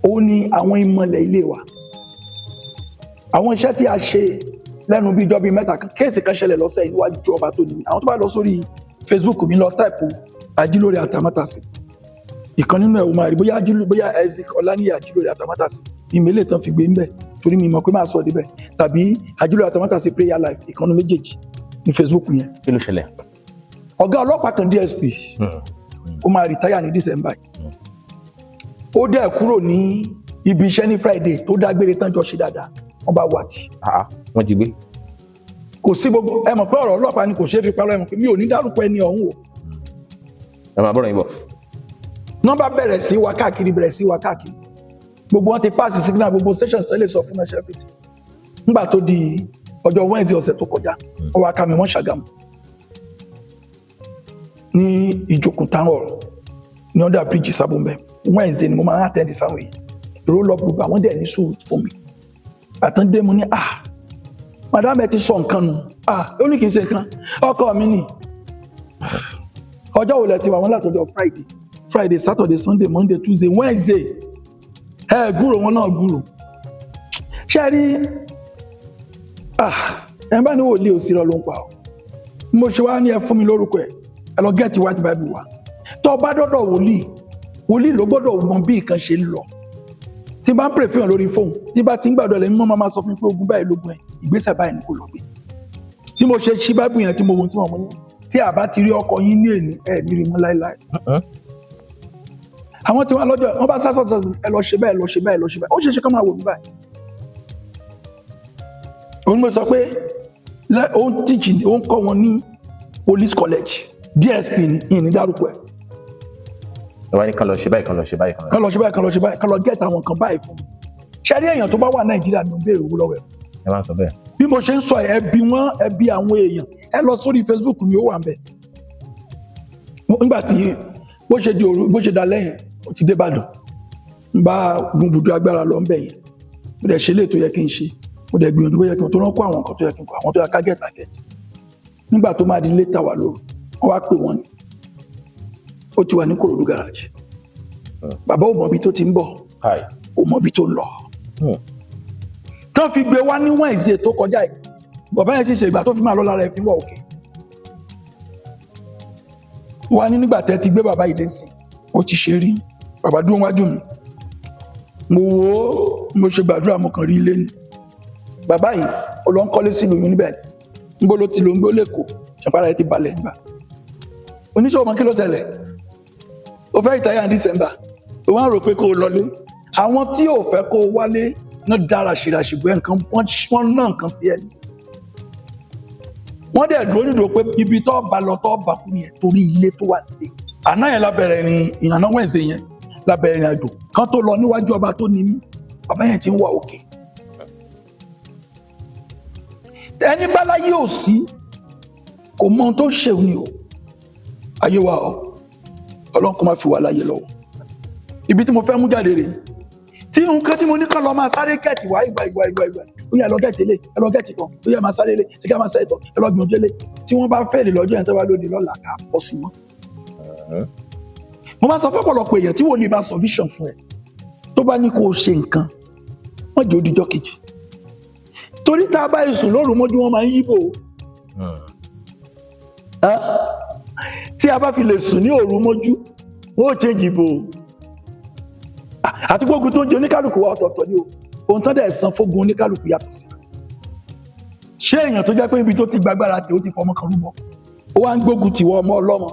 ó ní àwọn ìmọ̀lẹ̀ ilé wa àwọn iṣẹ́ tí a ṣe lẹ́nu bí ìjọba mẹ́ta kéèsì kan ṣẹlẹ̀ lọ́sẹ̀ níwájú ọba tó ní àwọn tó bá lọ sórí Facebook mi lọ táìpù Ajilore àtàmátàsí ìkan nínú ẹ̀ wò máa rí bóyá Isaac Ọláníyà Ajilore àtàmátàsí ìmẹ̀lẹ̀ tán fi gbé ń bẹ̀ torí mi mọ̀ pé máa sọ ọ́ débẹ̀ tàbí Ajilore àtàmátàsí prayer life ìkànnì méjèèjì ní Facebook yẹn. kí ló ṣẹlẹ̀. ọ̀gá ọlọ́pàá kan DSP ó máa rìtáyà ní December ó dẹ̀ kúrò ní ibi iṣẹ́ ní Friday tó dágbére tán jọ ṣe dáadáa wọ́n bá wà tí. wọ́n jí gbé. kò sí gbogbo ẹ mọ̀ pé ọ̀rọ̀ ọlọ́pàá ni kò ṣeé fi parọ́ ẹ mọ̀ pé mi ò ní dárúkọ ẹni ọ̀hún o. ẹ máa bọ̀rọ̀ yín bọ̀. nọ́mbà bẹ̀rẹ̀ sí wa káàkiri gbogbo wọn ti pass signal gbogbo stations tẹ́lẹ̀ sọ fún ẹṣẹ́ fìtì nígbà tó di ọjọ́ Wednesday ọ̀sẹ̀ tó kọjá wọ́n wá ká mi wọ́n Ṣàgámù ní ìjókòó táwọn ní under bridge sábòmbẹ Wednesday ni mo máa ń attend sáwọn èèyàn roll up group àwọn dẹ̀ ní sùúrù fún mi àtúndé mo ní madam ẹ ti sọ nǹkan nù ó ní kì í ṣe nǹkan ọkọ mi ni ọjọ́ wo lẹ ti wà wọ́n látọjọ́ Friday Saturday Sunday Monday Tuesday Wednesday gbúrò wọn náà gbúrò ṣe rí ẹ bá ní wòlíì òsirọ ló ń pa ọ mo ṣe wá ní ẹ fún mi lórúkọ ẹ lọ gẹ́ẹ̀tì white bible wa tó bá dọ́dọ̀ wòlíì ló gbọ́dọ̀ mọ bí nǹkan ṣe ń lọ tí bá ń pè fihàn lórí fóònù tí bá ti ń gbàdọ̀ lẹ́yìn mọ́ máa sọ fún mi pé ogun báyìí lógun ẹ̀ ìgbésẹ̀ báyìí ni kò lọ gbé bí mo ṣe ṣí bible yẹn tí mo wò tí mo mú tí a bá ti rí ọkọ yín ní èní ẹ̀ ní rí mọ́ láéláé àwọn tí wọn lọ́jọ́ wọn bá sásọ̀tọ̀ ẹ lọ ṣe báyìí ó ṣe ṣe kọ́ máa wò mí báyìí òun mo sọ pé ó ń tíjì ó ń kọ́ wọn ní police college DSP ní ìní dárúkọ ẹ̀. ẹ wá ní kan lọ ṣe báyìí kan lọ gẹ́ẹ̀tì àwọn kan báyìí fún mi ṣe rí èèyàn tó bá wà Nàìjíríà mi ò béèrè owó lọ́wọ́ ẹ̀. ẹ máa sọ bẹ́ẹ̀. bí mo ṣe ń sọ ẹbí àwọn èèyàn ẹ lọ sórí Facebook mi ó wà ń bẹ̀ nígbà tí bó ṣe da lẹ́yìn ó ti dé Ìbàdàn ń bá gbùngbùdù agbára lọ ń bẹ̀ yẹn mo dẹ̀ ṣe lè tó yẹ kí n ṣe mo dẹ̀ gbìyànjú bó yẹ kí n tó rán kó àwọn nǹkan tó yẹ kí n kó àwọn tó yẹ ká gẹ̀ẹ́tì nígbà tó máa di létà wà lóru wọ́n wá pè wọ́n ni ó ti wà ní Kòròdú garage bàbá ò mọ ibi tó ti ń bọ̀ ò mọ ibi tó ń lọ tán fi gbé wá ní Wednesday tó kọjá yìí bàbá yẹn sì ṣe ìgbà tó fi máa lọ lára ẹ̀ fi wọ̀ òkè wá ní nígbà tẹ́ ti gbé bàbá yìí dé sí ó ti ṣe rí bàbá dúró wájú mi mo wò ó mo ṣe gbàdúrà mo kàn rí ilé ni bàbá yìí ó lọ ń kọ́lé sí lóyún níbẹ̀ níbo ló ti lò ń gbé lẹ́kọ̀ọ́ ṣàpárá ẹ ti balẹ̀ nígbà oníṣòwò mọ kí ló tẹ̀lẹ̀ ó fẹ́ ìtayà ní December ó wá rò pé kó o lọlé àwọn tí ò fẹ́ kó o wálé náà dára ṣìràṣìgbọ́ nǹkan wọ́n ná nǹkan sí ẹni wọ́n dẹ̀ dúró nídò pé ibi tó bá lọ tó bá kú nìyẹn torí ilé tó wà nílé àná yẹn lábẹ̀rẹ̀ ní ìyànà Wednesday yẹn lábẹ̀rẹ̀ ìrìn àjò kan tó lọ níwájú ọba tó ní mí bàbá yẹn ti ń wà òkè ẹni bá láyé ò sí kò mọ ohun tó ṣe ni o ayé wa Ọlọ́run kò má fi wà láyé lọ́wọ́ ibi tí mo fẹ́ mú jáde rèé tí nǹkan tí mo ní kàn lọ máa sáré kẹ́ẹ̀tì wá ìgbà ó yẹ ẹ lọ gẹ́ẹ̀tì lé ẹ lọ gẹ́ẹ̀tì kan ó yẹ máa sáré lé ẹ máa sáré tọ̀ ẹ lọ gbìyànjú lé tí wọ́n bá fẹ́ẹ̀lì lọ́jọ́ yẹn tó bá lóde lọ́la ká pọ̀ sí mọ́. mo máa sọ fọ́pọ̀lọpọ̀ èèyàn tí wòlíì bá sọ vision fún ẹ tó bá ní kó o ṣe nǹkan wọ́n jẹ́ òdìjọ́ kejì torí tá a bá sùn lóru mọ́jú wọn máa ń yíbò tí a bá fi lè sùn ní òru mọ́jú wọ́n ò change ìbò àti gbógun tó ń jẹ oníkálùkù wa ọ̀tọ̀ọ̀tọ̀ ni o ohun tán dẹ̀ san fógun oníkálùkù yàtọ̀ sí ṣé èèyàn tó jẹ́ pé ibi tó ti gbàgbára tí ó ti fọmọ kan rúbọ ó wá ń gbógun tìwọ ọmọ ọlọ́mọ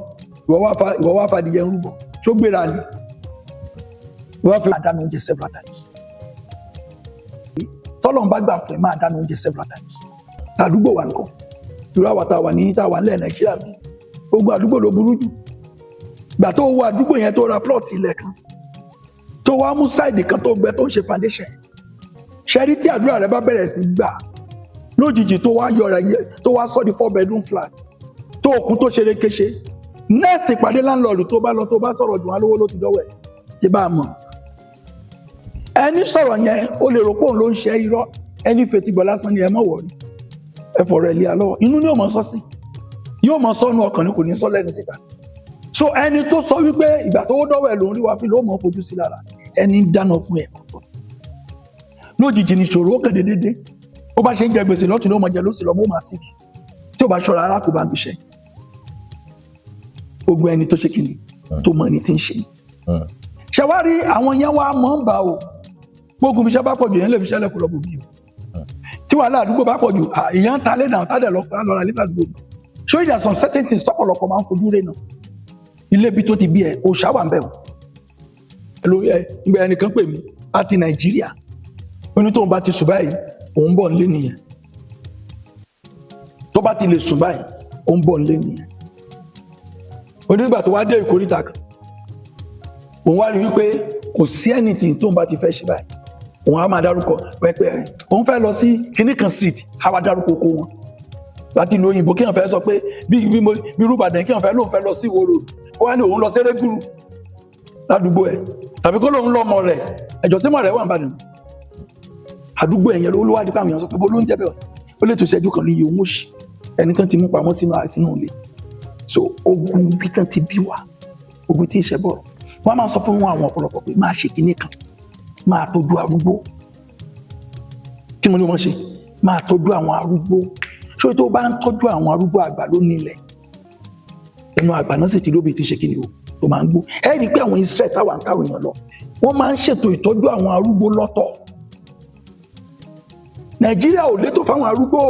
ìwọ wá fàdíyẹ ń rúbọ ṣó gbéra ni ìwọ wá fi máa dáná oúnjẹ several times tọ́lọ́run bá gbà fún ẹ máa dáná oúnjẹ several times àdúgbò wa nǹkan irú àwa tá a wà nílẹ̀ Nàìjíríà mi gbogbo àdúgbò ló burú jù gbà tó wọ àdúgbò yẹn tó ra plot ilẹ̀ kan tó wá mú sáìdì kan tó gbẹ tó ń ṣe foundation ṣẹ́rí tí àdúrà rẹ bá bẹ̀rẹ̀ sí gbà lójijì tó wá yọra yẹ tó wá sọ di 4-bedroom flat tó òkun tó ṣe lékeṣe nẹ́ẹ̀sì ìpàdé láńlọ́ọ̀dù tó bá lọ tó bá sọ̀rọ̀ dùn án lówó ló ti dọ́wọ́ ẹ̀ ṣe bá a mọ̀ ẹni sọ̀rọ̀ yẹn ó lè rò pé òun ló ń ṣe irọ́ ẹni fetí gbọ́ lásán ni ẹ mọ̀ wọ̀rí ẹ fọ̀rọ̀ ẹ̀ lé alọ́ inú ni yóò mọ̀ sọ sí yóò mọ̀ sọ́nu ọkàn ni kò ní sọ lẹ́nu síta so ẹni tó sọ wípé ìgbà tó dọ́wọ́ ẹ̀ lòún rí wa fi ló mọ̀ fojú sí lára ẹni dáná fún ẹ̀ lójijì ni ìṣòro ó kéde déédéé ó bá ṣe ń jẹ gbèsè lọ́tún ló mọ̀ jẹ lósì lọ́mọ́ máa síkì tí ó bá ṣọ́ra ara kò bá ń bíṣẹ́ gbogbo ẹni tó ṣe kìíní tó mọ̀ ní tí ń ṣe ṣe wá rí àwọn yẹn wá mọ̀ ń bá o gbogbo iṣẹ́ bá pọ̀ jù yẹn lè fi ṣẹlẹ̀ kó lọ bò bí o tí wàhálà àdúgbò bá pọ̀ jù èèyàn ń ta lé náà tádẹ̀ lọ́ra lẹ́sà àdúgbò ṣé ìjà some certain things tọ́pọ̀lọpọ̀ máa ń fojú rẹ̀ náà ilé bí tó ti bí ẹ òòṣà wà ń bẹ̀ o ìgbà ẹnìkan pè mí láti Nàìjíríà ó ní tóun bá ti sùn báyìí òun bọ̀ nílé nìyẹn tó bá ti lè sùn báyìí òun bọ̀ nílé nìyẹn onígbà tó wá dé ìkórìtà kan òun wá rí wípé kò sí anything tóun bá ti fẹ́ ṣe báyìí òun á máa dárúkọ pẹ́pẹ́ òun fẹ́ lọ sí kìnnìkan street á wá dárúkọ oko wọn láti ìlú òyìnbó kí wọn fẹ́ sọ pé bí rúbàdàn kí wọn fẹ́ lóun fẹ́ lọ sí Ìwó road ó wá ní òun lọ sẹ́rẹ́gùrù ládùúgbò ẹ̀ tàbí kó lóun lọ́mọ rẹ̀ ẹ̀jọ̀ tí mọ̀ rẹ̀ wà ń bàdàn àdúgbò ẹ̀yẹn ló wá di pàmì ọ̀sán pé bó ló ń jẹ́ bẹ́ẹ̀ ó lè tó ṣẹ́jú kan níye owó ṣì ẹni tán ti mú pamọ́ sínú ilé so ogun bí tán ti bí wa ogun tí ń ṣe bọ̀ wọ́n máa sọ fún àwọn ọ̀pọ̀lọpọ̀ pé máa ṣe kinní kan máa tọ́jú arúgbó kí mo ní wọ́n ṣe máa tọ́jú àwọn arúgbó ṣé tó bá ń tọ́jú àwọn arúgbó àgbà ló nílẹ̀ ẹnu àgbà náà sì ti lóbi ti ṣe kinní o tó máa ń gbó ẹ rí i pé àwọn Israel táwọn èèyàn lọ wọ́n máa ń ṣètò ìtọ́jú àwọn arúgbó lọ́tọ̀ Nàìjíríà ò létò fáwọn arúgbó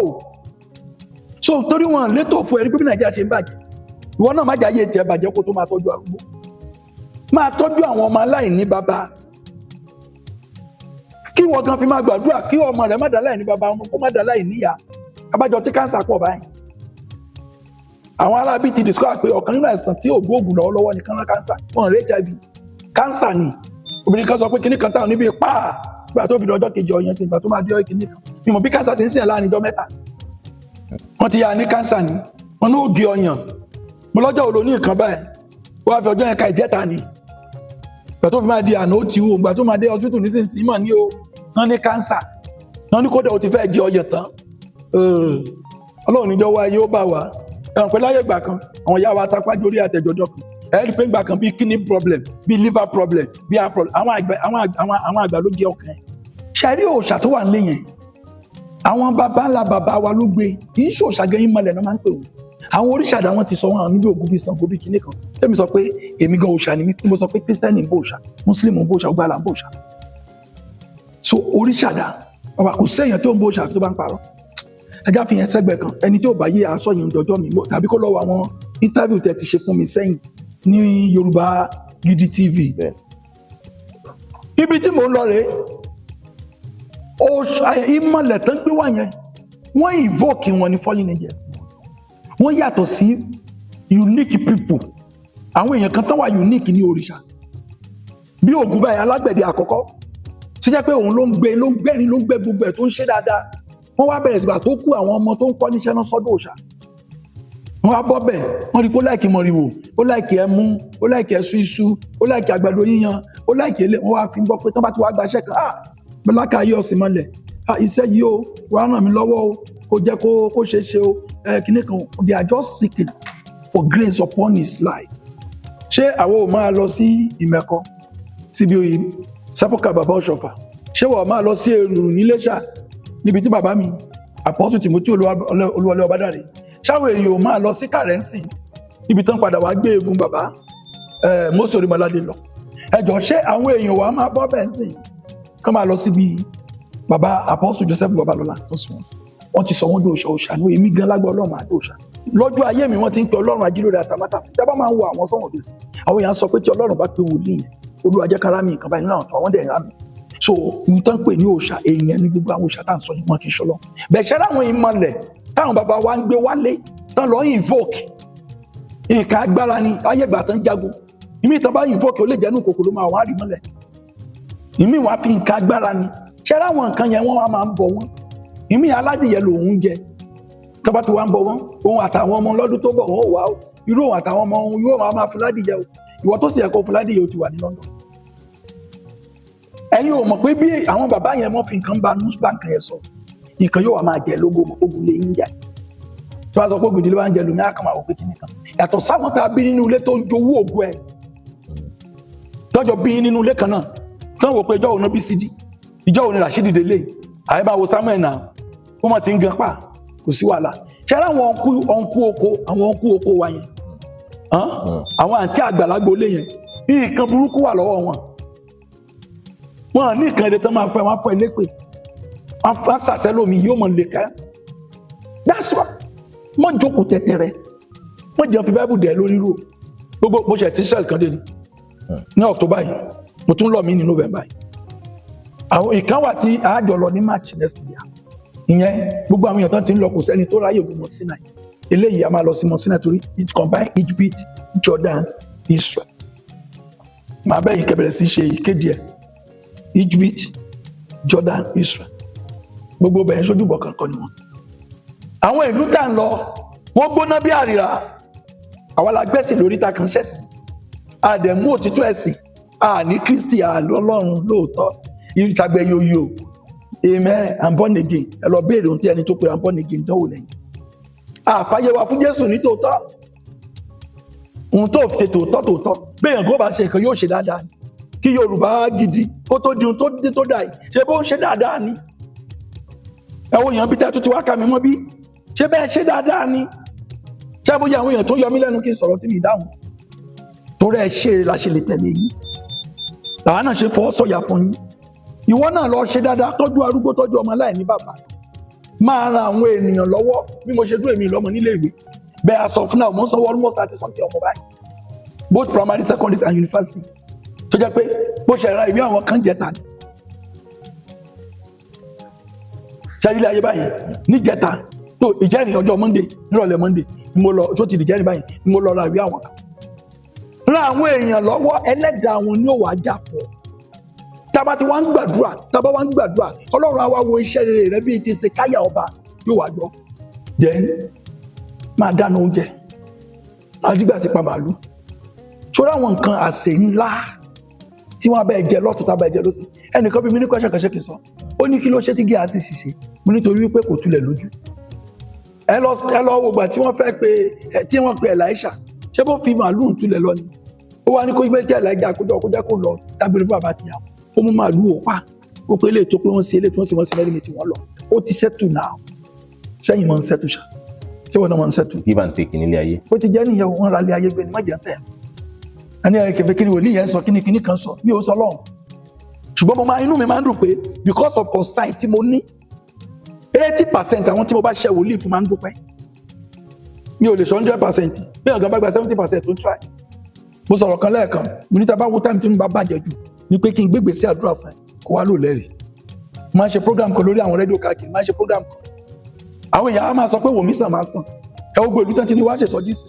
so torí wọn létò fún ẹrí pé bí Nàìjíríà ṣe ń bàjẹ́ ìwọ náà má jà ayé tiẹ̀ bàjẹ́ kó tó máa tọ́jú arúgbó máa tọ́jú àwọn ọmọ aláìní bàbá kí wọ́n gan fi máa gbàdúrà kí ọmọ rẹ̀ má dà láìní bàbá ọmọ kó má dà láìní ìyá abájọ tí káńsà pọ̀ báyìí àwọn arábí ti discover pé ọ̀kan nínú àìsàn tí ò gbóògùn lọ́wọ́lọ́wọ́ ni kánná káńsà wọn rẹ̀ HIV káńsà ni obìnrin kan sọ pé kíní kan táwọn níbi pàà gbà tó fi dọjọ́ kejì ọyàn tí ìgbà tó máa dé ọyàn kìíní kan ìmọ̀ bí káńsà ti ń sìn láàrin ọjọ́ mẹ́ta wọ́n ti yà ní káńsà ni wọ́n ní ògì ọyàn mo lọ́jọ́ òlo ní nǹkan báyìí wọ́n á fi ọjọ́ yẹn ka ìjẹta ni ìgbà tó fi máa di àná ó ti wò ìgbà tó máa dé hospital nísinsìnyí mọ̀ ní o wọ́n ní káńsà wọ́n ní kódà ó ti fẹ́ di ọyàn tán Ọlọ́run níjọ́ wa yóò bá wa ẹ̀rùn pé láyé ìgbà kan àwọn ìyá wa tapájú orí àtẹ̀jọ́jọ́ kan ẹ̀rí pé ìgbà kan bíi kidney problem bíi liver problem bíi heart problem àwọn àgbà ló gé ọkàn ẹ̀ ṣàrí òòṣà tó wà nílé yẹn àwọn bàbá ńlá bàbá wa ló gbé kì í ṣòòṣà gẹ́yìn mọ́lẹ̀ náà máa ń pè wọ́n àwọn oríṣàdá wọn ti sọ wọn níbi Ògún bíi Ṣàngó bíi kinní kan tẹ́mi sọ pé èmi gan òòṣà ni mí tí mo sọ pé kírísítẹ́nì ń bọ òòṣà mùsùlùmí ń bọ òòṣà gbàlà ń bọ òòṣà so oríṣàdá bàbá kò sẹ́yìn tó ń bọ òòṣà tó bá ń parọ́ ẹjá fi yẹn sẹ́gbẹ̀ kan ẹni tí ò bá yé aṣọ yìí ń dọjọ́ mi tàbí kó lọ́wọ́ àwọn interview tẹ́ ti ṣe fún mi sẹ́yìn ní Yorùbá Gidi TV ibi tí mò ń lọ rèé ìmọ̀lẹ̀ tán gbé wá yẹn wọ́n invoke wọn ní fallen angels wọ́n yàtọ̀ sí unique people àwọn èèyàn kan tán wà unique ní òrìṣà bí Ògún báyìí alágbẹ̀dẹ àkọ́kọ́ tí jẹ́ pé òun ló ń gbé gbogbo ẹ̀ tó ń ṣe dáadáa wọ́n wá bẹ̀rẹ̀ sígbà tó kú àwọn ọmọ tó ń kọ́ níṣẹ́ náà sọ́dọ̀ òòṣà wọ́n wá bọ́ bẹ̀ wọ́n rí pé ó láìkì mọ̀rìwò ó láìkì ẹmu ó láìkì ẹ̀sù iṣu ó láìkì àgbàdo yíyan ó láìkì ilé wọ́n wá fi ń gbọ́ pé tán bá ti wá gbaṣẹ́ kan bọ́láka ayé ọ̀sìn mọ́lẹ̀ iṣẹ́ yìí ó wàá ràn mí lọ́wọ́ o kó jẹ́ kó ṣe é ṣe o kìnnì kan they are just seeking for grace upon his life ṣé àwọn ò máa lọ sí Ìmẹ̀kọ síbi òye sápọ́kà bàbá Ọ̀ṣọ́fà ṣé wọ́n máa lọ sí Èrùrù níléṣà níbi tí bàbá mi Àpọ́sù Tìmótì Olúwọlé Ọbádáre ṣáwọn èèyàn ò máa lọ sí Kàrẹ́ǹsì ibi tán padà wá gbé egun bàbá Mósè Orímọládé lọ ẹjọ́ ṣé àwọn èèyàn wà máa bọ́ bẹ́ẹ̀ sìn kán máa lọ síbi bàbá Àpọ́sù Joseph Babalọ́lá tó sùn wọn sí wọ́n ti sọ wọ́n di òòṣà ní èmi gan lágbọ́ ọlọ́run máa di òòṣà lọ́jọ́ ayé mi wọ́n ti ń pe ọlọ́run Ajilore àtàmátàsí tá bá máa ń wo àwọn sọ́wọ́n bí àwọn èèyàn sọ pé tí ọlọ́run bá pe wòlíì yẹn Olúwa jẹ́ kára mi nǹkan báyìí nínú àwọn àwọn dẹ̀ ń rà mí so ìwé tán pè ní òòṣà èèyàn ní gbogbo àwọn òòṣà tá à ń sọ yìí wọn kì í ṣọlọ bẹ́ẹ̀ ṣẹ́ láwọn ìmọ̀lẹ̀ táwọn bàbá wa ń gbé wálé tán lọ invoke nǹkan agbára ni ayégbà tán jagun ìmí ìtàn bá invoke ó lè jẹ́ nù kòkò ló máa wọ́n á rí mọ́lẹ̀ ìmí wàá fi nǹkan agbára ni ṣẹ́ láwọn nǹkan yẹn wọ́n máa ń bọ̀ wọ́n ìmí aládìyẹ lòun jẹ tọ́ba tí wàá ń bọ̀ wọ́n òun àtàwọn ọmọ lọ́dún tó bọ̀ wọ́n ò wá o irú òun àtàwọn ọmọ òun yóò máa fúládìyẹ o ìwọ tó sì yẹ kó fúládìyẹ o ti wà ní London ẹ̀yin ò mọ̀ pé bí àwọn bàbá yẹn mọ́ fi nǹkan ba news bank yẹn sọ nǹkan yóò wá máa jẹ lógo ogun lè yín jà tí wọ́n sọ pé ogun ìdílé wa ń jẹ lómi àkàmà òpin kìíní kan yàtọ̀ sáwọn tá a bí nínú ilé tó ń jowó ògùn ẹ̀ tọ́jọ́ bí nínú ilé kan náà tán wò pé ìjọ́ òun bí sídi ìjọ́ òun Rashidi délé àyèbáwo Samuel náà ó mọ̀ tí ń gan pa kò sí wàhálà ṣe ara àwọn ọ̀nkú oko wa yẹn àwọn àǹtí àgbàlagbò lé yẹn nǹkan burúkú wà lọ́wọ́ wọn ní nǹkan èdè tán máa fẹ́ wọn fọ́ ilé pé wọn fà sàṣẹ lómi yóò mọ̀ lè ká that's why mọ̀ jókòó tẹ̀tẹ̀rẹ̀ mọ̀ jẹun fi báìbù dẹ̀ lórí rò gbogbo bó ṣe ti sẹ́ẹ̀lì kan dé ní October yìí mo tún lọ mí ní November yìí àwọn ìkan wà tí àjọ lọ ní March next year ìyẹn gbogbo àwọn èèyàn tán ti ń lọ kò sẹ́ni tó ráyè Ògùn mọ̀ Sinai eléyìí a máa lọ sí mọ̀ Sinai torí it combine Egypt Jordan Israel màá bẹ́ẹ̀ yìí kẹbẹ̀rẹ̀ sí ṣe ìkéde ẹ̀ Egypt Jordan Israel gbogbo bẹ̀rẹ̀ sójúbọ̀ kankan ni wọn àwọn ìlú tá ń lọ wọ́n gbóná bí àrìrà àwọn alágbẹ́sìn lórí ta kan ṣẹ̀sìn àdẹ̀mú òtítọ́ ẹ̀sìn àní Kristi àlọ́lọ́run lóòótọ́ ìrìtàgbẹ́ yoyo amen I'm born again ẹ lọ béèrè ohun tí ẹni tó pe I'm born again dánwò lẹ́yìn àfàyè wa fún Jésù ní tòótọ́ ohun tó fi tòótọ́ béèyàn kó bá ṣe nǹkan yóò ṣe dáadáa ni kí Yorùbá gidi kó tó di ohun tó dà yìí ṣe bó ń ṣe dáadáa ni ẹwọ èèyàn bí tẹ́tù tí wá kà mí mọ́ bí ṣe bẹ́ẹ̀ ṣe dáadáa ni ṣe bóyá àwọn èèyàn tó yọ mí lẹ́nu kí n sọ̀rọ̀ tí mi dáhùn torí ẹ ṣe la ṣe lè tẹ̀lé yín làwọn náà ṣe fọwọ́ sọ̀yà fún yín ìwọ náà lọ ṣe dáadáa tọ́jú arúgbó tọ́jú ọmọ aláìní bàbá máa ran àwọn ènìyàn lọ́wọ́ bí mo ṣe dúró èmi lọ́mọ nílé ìwé bẹ́ẹ̀ aṣọ fún náà mo ń sanwó almost 30 something ọmọ báyìí both primary secondary and university tó jẹ́ pé bó ṣe ra ìwé àwọn kan jẹta ni ṣáàrí ilé ayé báyìí níjẹta tó ìjẹ́rìí ọjọ́ Monday nírọ̀lẹ́ Monday ni mo lọ tó ti dìjẹ́rìí báyìí ni mo lọ ra ìwé àwọn kan ran àwọn èèyàn lọ́wọ́ ẹlẹ́dàá wọn ni ó wàá jà fún tábà tí wọ́n ń gbàdúrà Ọlọ́run á wá wo iṣẹ́ rere rẹ bíi ti ṣe káyà ọba yóò wá gbọ́ then máa dáná oúnjẹ àdìgbà sí pa màálù ṣọ́ra àwọn nǹkan àsè ńlá tí wọ́n bẹ́ẹ̀ jẹ lọ́tún tábà ẹ̀jẹ̀ lọ́sí ẹnìkan bí mi ní question kan ṣe kì í sọ ó ní kí ló ṣe tí Gíàsì ṣiṣẹ́ mo nítorí wípé kò tulẹ̀ lójú ẹ lọ wo gbà tí wọ́n fẹ́ pe Elisha ṣé bó fi màálù ń tulẹ̀ lọ ni ó wá ní kó gbé kí Elijah kó jẹ́ kó lọ dágbére fún bàbá tìyàwó ó mú màálù ó pa ó pé lè tó pé wọ́n sí ilé tí wọ́n sì mẹ́rin mi tí wọ́n lọ ó ti settle now sẹ́yìn mọ́ ń settle ṣá tí wọ́n náà mọ́ ń settle. give and take nílé ayé. ó ti jẹ́ nìyẹn wọ́n ra ilé ayé gbé ni má jẹ́ tẹ̀ ẹni kẹfẹ́ kí ni wòlíì yẹn sọ kíní kan sọ mi ò sọ lọ́hùn ṣùgbọ́n inú mi máa ń dùn pé because of concern tí mo ní 80% àwọn tí mo bá ṣe wòlíì fún máa ń dúpẹ́ mi ò lè sọ 100% bí ọ̀gá bá gba 70% tó ń try mo sọ̀rọ̀ kan lẹ́ẹ̀kan mo ní tá a bá wo time tí mo bá bàjẹ́ jù ni pé kí n gbégbèsè àdúrà fún ẹ kó wá lò lẹ́rìí máa ń ṣe program kan lórí àwọn rédíò káàkiri máa ń ṣe program kan àwọn èèyàn á máa sọ pé wòmí sàn máa sàn ẹ ó gbé ìlú tán tí ní wá ṣèṣọ́jí sí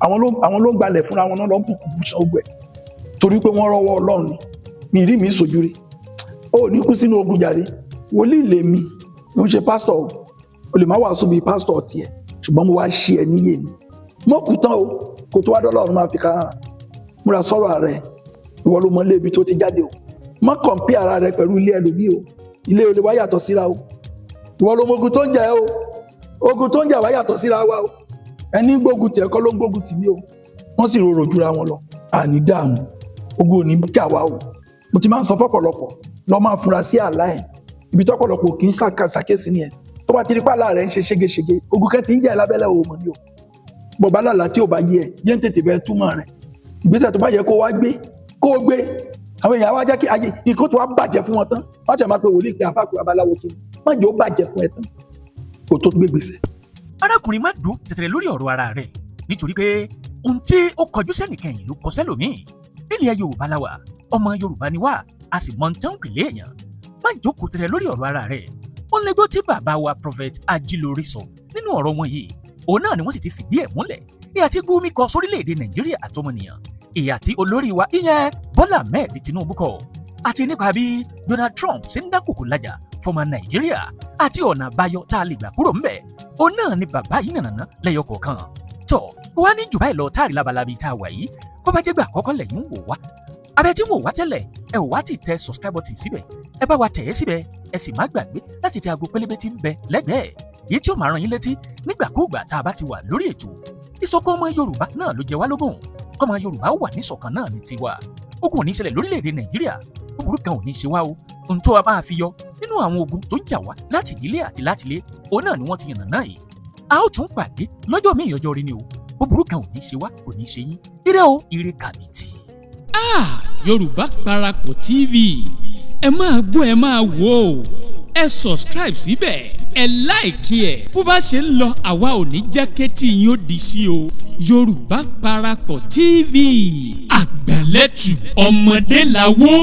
àwọn ló ń gbalẹ̀ fúnra wọn náà lọ ń bùkún bùṣán ogun ẹ̀ torí pé wọ́n rọ́wọ́ Ọlọ́run mi rí mi sojú rí ó ní kú sínú ogun jàre wòlíì lè mi ló ń ṣe pásítọ̀ o lè má wàásù bíi pásítọ̀ tiẹ̀ ṣùgbọ́n mo wá ṣe ẹ níyè mi mo kú tán o kò tó wá dọ́lọ́run máa fi ká múra sọ̀rọ̀ ààrẹ ìwọ ló mọ ilé ibi tó ti jáde o má kọ̀ǹpí ara rẹ pẹ̀lú ilé ẹlòmíì o ilé olè wá yàtọ̀ síra o ìwọ ló mọ ogun tó ń jà o ogun tó ń jà wá yàtọ̀ síra wa o ẹni gbógun tiẹ̀ kọ́ ló ń gbógun tì mí o wọ́n sì rorò jura wọn lọ àní dààmú ogun ò ní jà wá o mo ti máa ń sọ fọ́pọ̀lọpọ̀ lọ máa fura sí àlá ẹ̀ ibi tọ́pọ̀lọpọ̀ kì í ṣàkíyèsí nìyẹn tó bá ti rí pàlà rẹ̀ ń ṣe ségesège ogun kan ti ń jà lábẹ́lẹ̀ o mọ̀ ní o bọ̀bá làlá tí ò bá yẹ jẹ́ ń tètè bẹ́ẹ̀ túmọ̀ rẹ̀ ìgbésẹ̀ tó bá yẹ kó wá gbé kó o gbé àwọn èèyàn wá jẹ́ kí ayé nǹkan tó wá bàjẹ́ fún wọn tán wọ́n ṣe máa pe wòlíì pé àfáàkù babaláwo kí má jẹ́ ó bàjẹ́ fún ẹ tán kó tó gbé gbèsè. arákùnrin má dùn tẹ̀tẹ̀rẹ̀ lórí ọ̀rọ̀ ara rẹ̀ nítorí pé ohun tí ó kọjú sẹ́nìkan yìí ló kọ sẹ́lòmíì. nílẹ̀ Yorùbá la wà, ọmọ Yorùbá ni wá, a sì mọ tán pèlè èèyàn. má jókòó tẹ̀tẹ̀rẹ̀ lórí ọ̀rọ̀ ara rẹ̀. ó ń lẹ́gbọ́ tí bàbá wa Prophet Ajilore sọ nínú ọ̀rọ̀ wọn yìí, òun náà ni wọ́n sì ti fìdí ẹ̀ múlẹ̀. ìhà tí Gumi kọ sórílẹ̀-èdè Nàìjíríà àtọmọnìyàn, ìhà tí olórí wa ìyẹn Bọ́lá Ahmed Tinubu kọ, àti nípa bí Donald Trump ṣe ń dá kòkò lájà fọmọ Nàìjíríà àti ọ̀nà àbáyọ tá a lè gbà kúrò ńbẹ̀. òun náà ni bàbá yìí nànàná lẹ́yọ kọ̀ọ̀kan. tọ́ wá ní jù báyìí lọ táàrí labalabi tá a wà yìí, bó bá jẹ́ gbà àkọ́kọ́ lẹ́yìn ń wò wá. abẹ́ tí ń wò wá tẹ́lẹ̀ ẹ ò wá ti tẹ subscribe button síbẹ̀, ẹ bá wa tẹ̀ ẹ́ síbẹ̀, ẹ sì má gbàgbé láti tẹ aago pélébé tí ń bẹ lẹ́gbẹ̀ẹ́ èyí tí ó máa rán yín létí nígbàkúùgbà tá a bá ti wà lórí ètò. ìṣọ̀kan ọmọ Yorùbá náà ló jẹ wá lógún, kọ́mọ Yorùbá wà níṣọ̀kan náà ní tiwa. ogun ò ní ṣẹlẹ̀ lórílẹ̀‐èdè Nàìjíríà, búburú kan ò ní ṣe wá o. ohun tó a máa fi yọ nínú àwọn ogun tó ń jà wá láti ìdílé àti látilé, òun náà ni wọ́n ti yànnà náà yìí. a ó tún pàdé lọ́jọ́ míì ọjọ́ rí ni o, búburú kan ò ní ṣe wá, kò ní ṣe yín. ire o, ire kàbìtì. Yorùbá Parapọ̀ TV ẹ máa gbọ́ ẹ máa wò ó, ẹ subscribe síbẹ̀, ẹ láìkí ẹ̀, bó bá ṣe ń lọ àwa ò ní jẹ́ kétí yín ó di sí o. Yorùbá Parapọ̀ TV àgbàlẹ́tù ọmọdé làwọ̀.